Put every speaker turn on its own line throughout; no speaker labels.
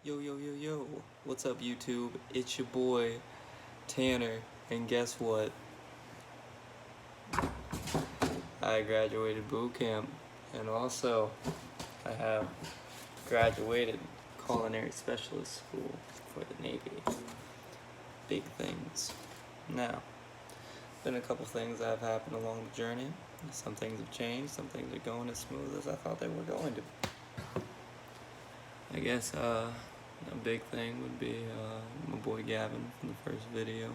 Yo, yo, yo, yo. What's up, YouTube? It's your boy, Tanner, and guess what? I graduated boot camp, and also I have graduated culinary specialist school for the Navy. Big things. Now, been a couple things that have happened along the journey. Some things have changed, some things are going as smooth as I thought they were going to. I guess a big thing would be my boy Gavin from the first video.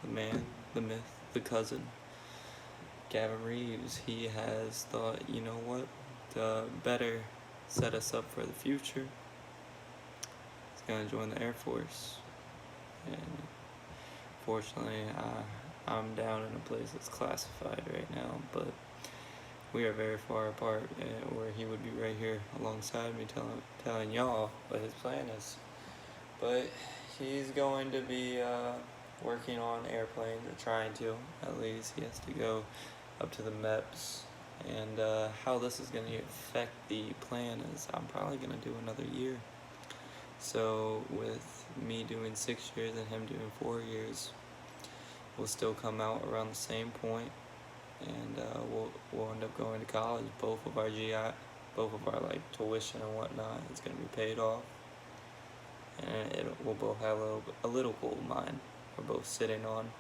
The man, the myth, the cousin, Gavin Reeves. He has thought, you know what, to better set us up for the future, he's gonna join the Air Force. And fortunately, I'm down in a place that's classified right now, but we are very far apart, where he would be right here alongside me telling y'all what his plan is. But he's going to be working on airplanes, or trying to, at least. He has to go up to the MEPS, and how this is going to affect the plan is I'm probably going to do another year. So with me doing 6 years and him doing 4 years, we'll still come out around the same point, and we'll end up going to college. Both of our like tuition and whatnot is going to be paid off, and we'll both have a little gold mine we're both sitting on,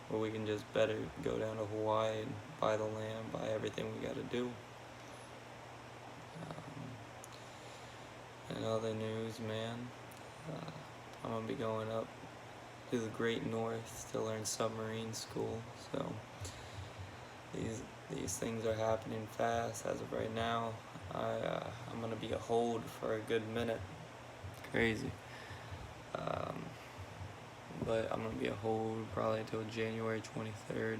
where we can just better go down to Hawaii and buy the land, buy everything we got to do. In other news, man, I'm gonna be going up to the Great North to learn submarine school. So these things are happening fast. As of right now, I'm gonna be a hold for a good minute. Crazy. But I'm gonna be a hold probably until January 23rd,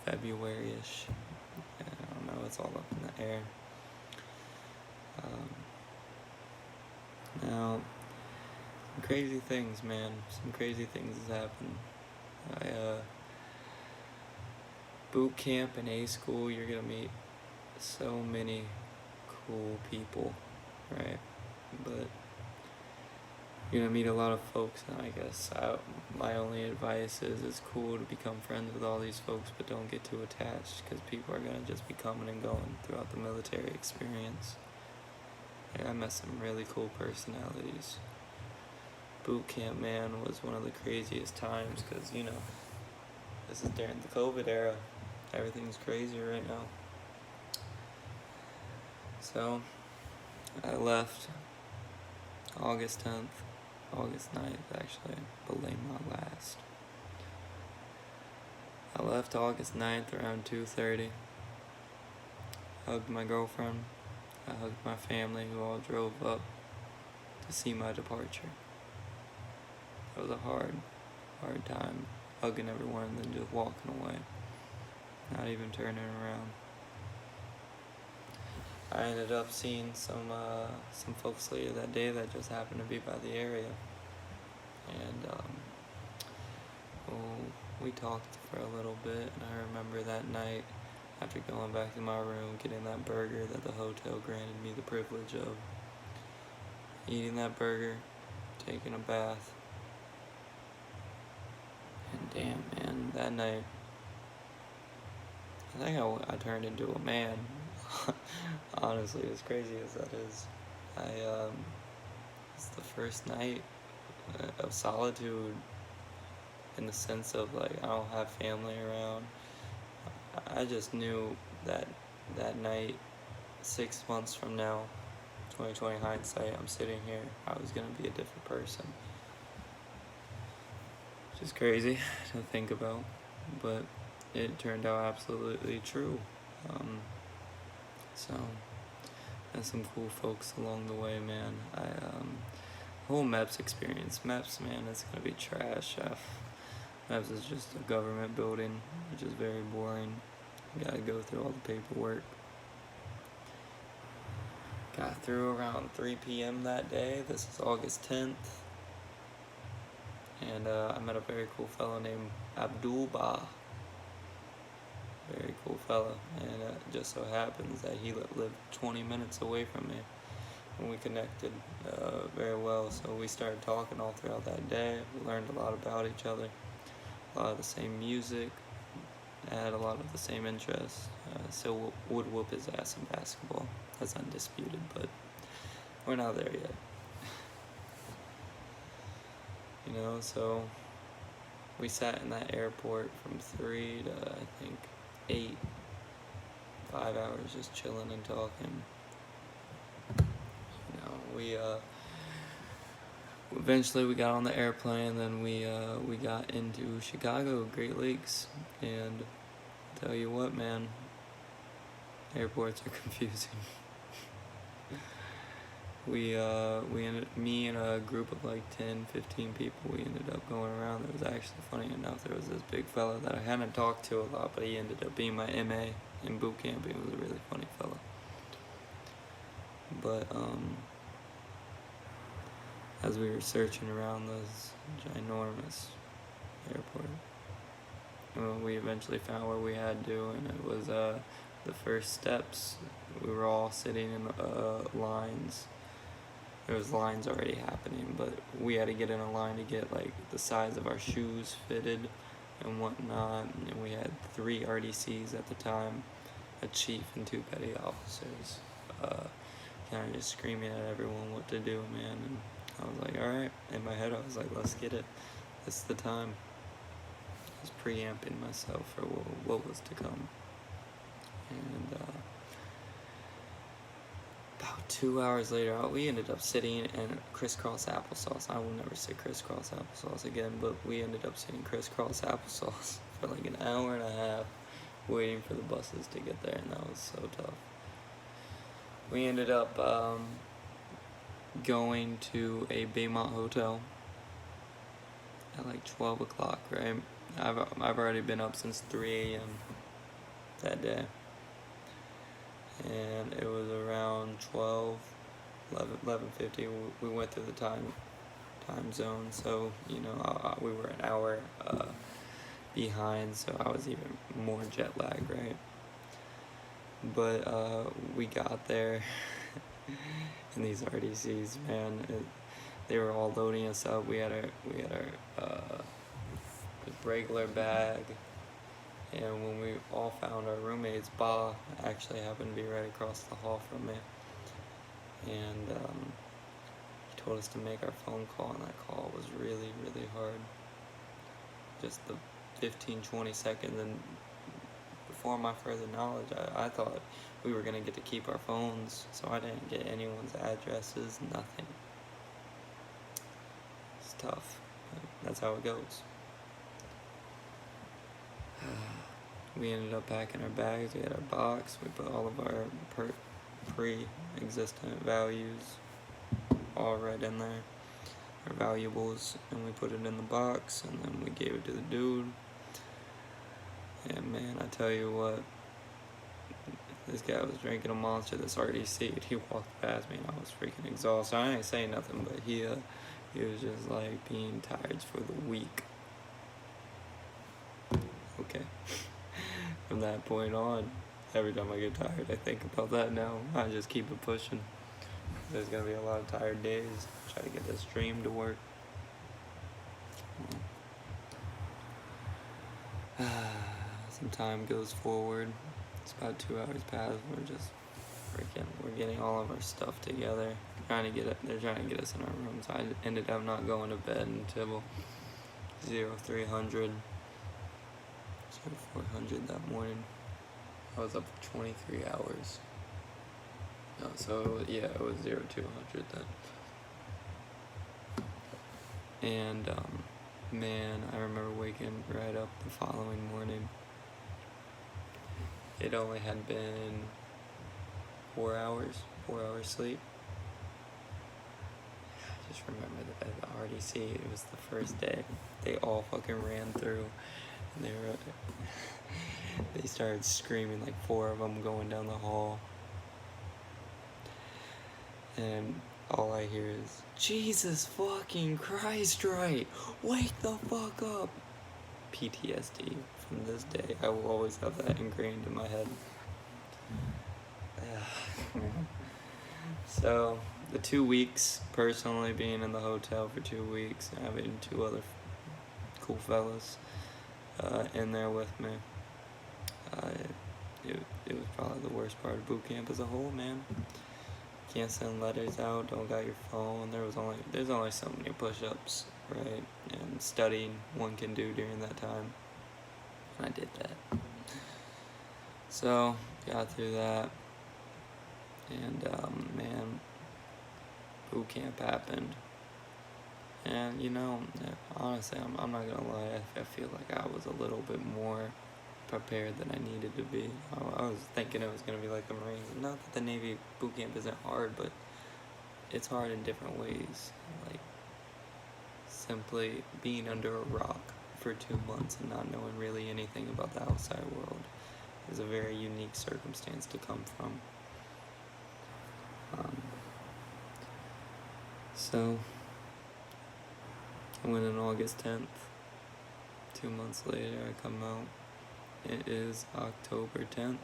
February-ish. I don't know, it's all up in the air. Now, some crazy things, man. Some crazy things has happened. Boot camp and A school, you're gonna meet so many cool people, right? But you're gonna meet a lot of folks, and I guess my only advice is it's cool to become friends with all these folks, but don't get too attached, because people are gonna just be coming and going throughout the military experience. I met some really cool personalities. Boot camp, man, was one of the craziest times, because, you know, this is during the COVID era. Everything's crazy right now. So, I left August 10th, August 9th, actually, belay my last. I left August 9th around 2:30. Hugged my girlfriend. I hugged my family, who all drove up to see my departure. It was a hard time, hugging everyone and then just walking away, not even turning around. I ended up seeing some folks later that day that just happened to be by the area, and we talked for a little bit. And I remember that night, after going back to my room, getting that burger that the hotel granted me the privilege of, eating that burger, taking a bath, and damn, man, that night, I think I turned into a man. Honestly, as crazy as that is, it's the first night of solitude, in the sense of, like, I don't have family around. I just knew that night, 6 months from now, 2020 hindsight, I'm sitting here, I was gonna be a different person. Which is crazy to think about, but it turned out absolutely true. So, and some cool folks along the way, man. Whole MEPS experience. MEPS, man, it's gonna be trash. MEPS is just a government building, which is very boring. You gotta go through all the paperwork. Got through around 3 p.m. that day. This is August 10th. And I met a very cool fellow named Abdul-Bah. Very cool fella, and it just so happens that he lived 20 minutes away from me. and we connected very well. So we started talking all throughout that day. We learned a lot about each other, a lot of the same music, had a lot of the same interests. So would whoop his ass in basketball. That's undisputed, but we're not there yet. You know, so we sat in that airport from 3 to I think 8, 5 hours just chilling and talking. You know, we eventually we got on the airplane, then we got into Chicago, Great Lakes, and tell you what, man, airports are confusing. Me and a group of like 10, 15 people, we ended up going around. It was actually funny enough, there was this big fella that I hadn't talked to a lot, but he ended up being my MA in boot camp. He was a really funny fella. But as we were searching around this ginormous airport, we eventually found where we had to, and it was the first steps. We were all sitting in lines. There was lines already happening, but we had to get in a line to get like the size of our shoes fitted and whatnot. And we had 3 RDCs at the time, a chief and 2 petty officers, kind of just screaming at everyone what to do, man. And I was like, all right. In my head, I was like, let's get it. This is the time. I was preamping myself for what was to come. And about 2 hours later, we ended up sitting in crisscross applesauce. I will never say crisscross applesauce again, but we ended up sitting crisscross applesauce for like an hour and a half waiting for the buses to get there, and that was so tough. We ended up going to a Baymont hotel at like 12 o'clock, right? I've already been up since 3 a.m. that day. And it was around 11:50. We went through the time zone, so you know we were an hour behind, so I was even more jet lagged, right? But we got there, and these RDCs, man, they were all loading us up. We had our regular bag. And when we all found our roommates, Ba actually happened to be right across the hall from me. And he told us to make our phone call, and that call was really, really hard. Just the 15, 20 seconds, and before my further knowledge, I thought we were going to get to keep our phones, so I didn't get anyone's addresses, nothing. It's tough, but that's how it goes. We ended up packing our bags. We had our box. We put all of our pre-existent values all right in there, our valuables, and we put it in the box, and then we gave it to the dude. And man, I tell you what, this guy was drinking a Monster, this RDC. He walked past me, and I was freaking exhausted. I ain't saying nothing, but he was just like being tired for the week. Okay. From that point on, every time I get tired, I think about that now. I just keep it pushing. There's gonna be a lot of tired days. Try to get this dream to work. Some time goes forward. It's about 2 hours past. We're getting all of our stuff together. They're trying to get us in our rooms. I ended up not going to bed until 0300. 400 that morning. I was up for 23 hours. No, so yeah, it was 0200 then. And man, I remember waking right up the following morning. It only had been 4 hours sleep. I just remember that at the RDC, it was the first day. They all fucking ran through. And they started screaming, like 4 of them going down the hall. And all I hear is, Jesus fucking Christ, right? Wake the fuck up. PTSD from this day. I will always have that ingrained in my head. So, the 2 weeks, personally being in the hotel for 2 weeks, and having 2 other cool fellas in there with me, it was probably the worst part of boot camp as a whole, man. Can't send letters out, don't got your phone. There's only so many push-ups, right? And studying one can do during that time. And I did that. So, got through that. And, man, boot camp happened. And, honestly, I'm not gonna lie, I feel like I was a little bit more prepared than I needed to be. I was thinking it was gonna be like the Marines. Not that the Navy boot camp isn't hard, but it's hard in different ways. Like, simply being under a rock for 2 months and not knowing really anything about the outside world is a very unique circumstance to come from. So, I went in August 10th. 2 months later, I come out. It is October 10th.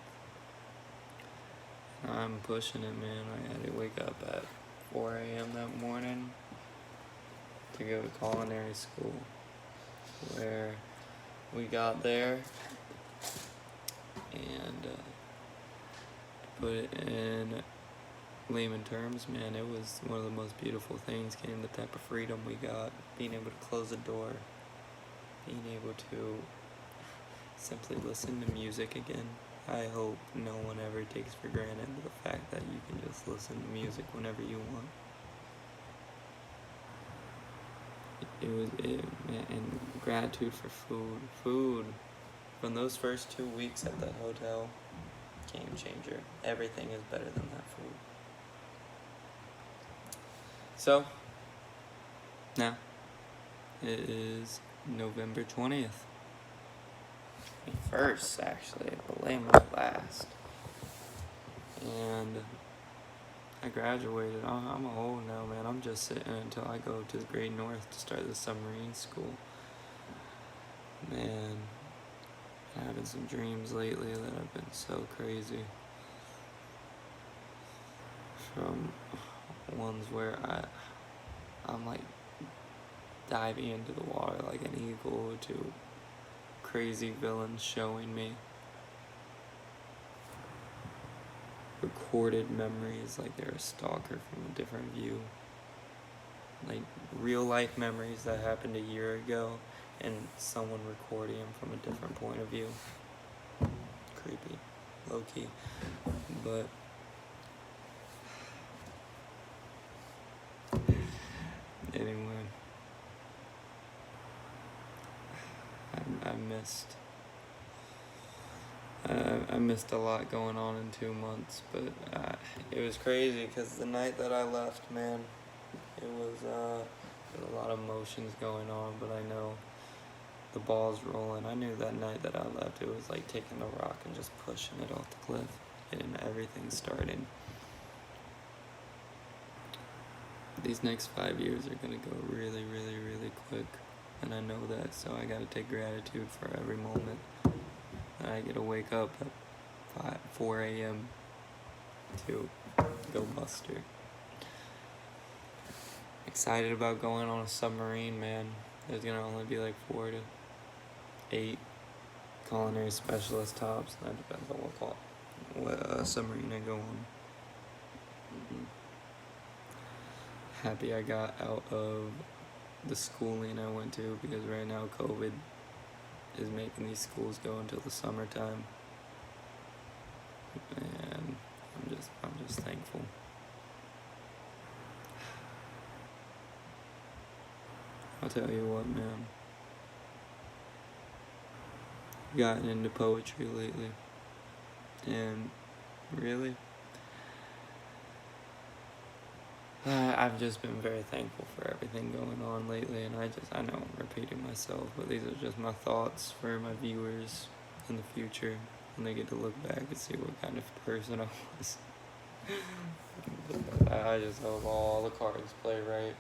I'm pushing it, man. I had to wake up at 4 a.m. that morning to go to culinary school, where we got there, and to put it in layman terms, man, it was one of the most beautiful things, getting the type of freedom we got, being able to close the door, being able to simply listen to music again. I hope no one ever takes for granted the fact that you can just listen to music whenever you want. And gratitude for food. Food, from those first 2 weeks at the hotel, game changer. Everything is better than that food. So, now, it is November 20th. 21st, actually, belay my last. And I graduated. I'm old now, man. I'm just sitting until I go to the Great North to start the submarine school. Man, I'm having some dreams lately that have been so crazy. From ones where I'm like diving into the water like an eagle, to crazy villains showing me recorded memories like they're a stalker from a different view, like real life memories that happened a year ago and someone recording them from a different point of view. Creepy, low-key. But anyway, I missed a lot going on in 2 months, but it was crazy because the night that I left, man, it was there was a lot of emotions going on, but I know the ball's rolling. I knew that night that I left, it was like taking a rock and just pushing it off the cliff, and everything started. These next 5 years are gonna go really, really, really quick, and I know that, so I gotta take gratitude for every moment. I get to wake up at 4 a.m. to go muster. Excited about going on a submarine, man. There's gonna only be like 4 to 8 culinary specialist tops. That depends on what submarine I go on. Happy I got out of the schooling I went to, because right now COVID is making these schools go until the summertime, and I'm just thankful. I'll tell you what, man, I've gotten into poetry lately, and really, I've just been very thankful for everything going on lately, and I know I'm repeating myself, but these are just my thoughts for my viewers in the future, when they get to look back and see what kind of person I was. I just hope all the cards play right.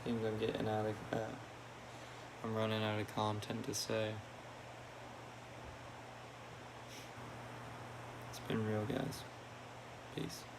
Seems I'm running out of content to say. been real, guys. Peace.